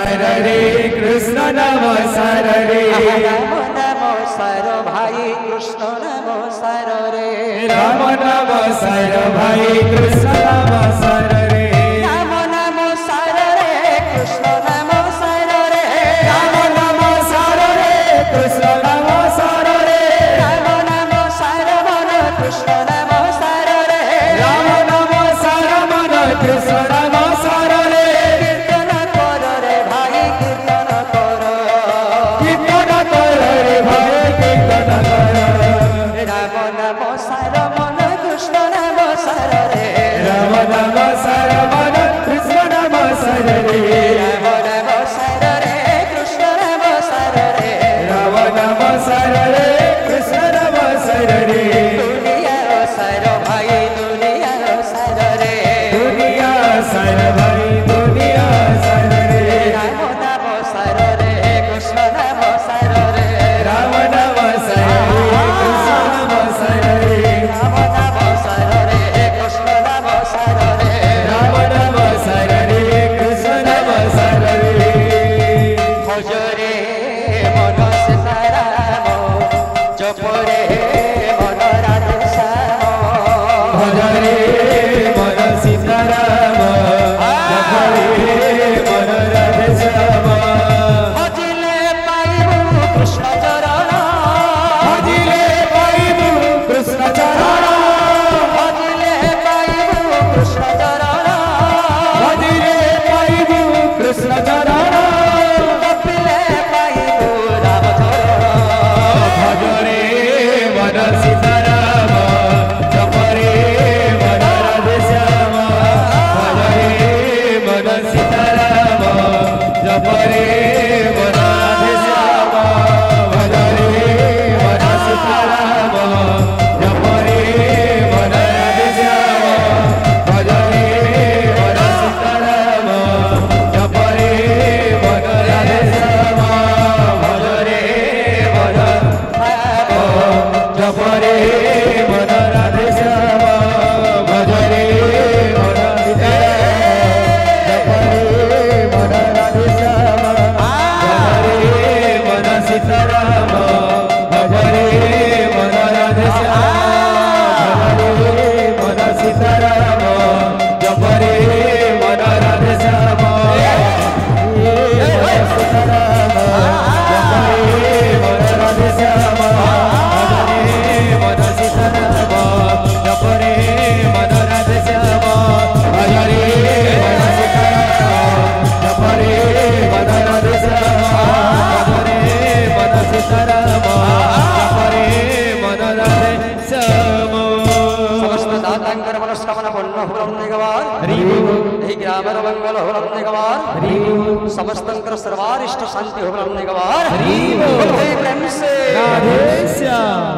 Sir रे कृष्ण नम sir रे राम नम sir भाई कृष्ण नम सर रे राम नम सर भाई कृष्ण नम सर रे राम नम सर रे कृष्ण नम सर रे राम नम सर रे कृष्ण नम सर रे राम नम सर मन कृष्ण नम सर रे राम नम सर मन कृष्ण नम सर रे कीर्तन कर रे भाई कीर्तन कर कीर्तन कर रे भाई कीर्तन कर राम नम सर मन कृष्ण नम सर रे राम नम सर मन कृष्ण नम सर रे राम नम सर रे कृष्ण नम सर रे राम नम सर रे कृष्ण नम सर रे दुनिया सर भाई दुनिया सर रे दुनिया सर भाई दुनिया सर रे राम नम सर रे कृष्ण नम सर रे राम नम सर रे कृष्ण नम सर रे राम नम सर रे कृष्ण नम सर रे राम नम सर रे कृष्ण नम सर रे भज रे मन सीताराम जप रे मन राधे श्याम भज रे मन सीताराम जप रे मन राधे श्याम भजिले पाइबु कृष्ण चरण भजिले पाइबु कृष्ण चरण भजिले पाइबु कृष्ण चरण भजिले पाइबु कृष्ण चरण जपिले पाइबु राम चरण भज रे मन सीताराम जप रे मन राधे श्याम भज रे मन सीताराम जप रे मन राधे श्याम भज रे मन सीताराम जप रे मन राधे श्याम भज रे मन सीताराम जप रे मन राधे श्याम भज रे मन जप रे मन राधे श्याम भज रे मन सीताराम भज रे मन राधे श्याम भज रे मन सीताराम जप रे मन राधे श्याम सीताराम जप रे मन राधे श्याम भज रे मन सीताराम जप रे मन राधे श्याम भज रे मन सीताराम जप रे मन राधे श्याम भज रे मन सीताराम जप रे मन राधे श्याम समस्त दातांकर मनस्कामना पूर्ण हुरम निगवार हरि बोल हे ग्रामर मंगल हुरम निगवार हरि बोल समस्तंकर सर्वारिष्ट शांति हुरम निगवार हरि बोल प्रेम से राधे श्याम।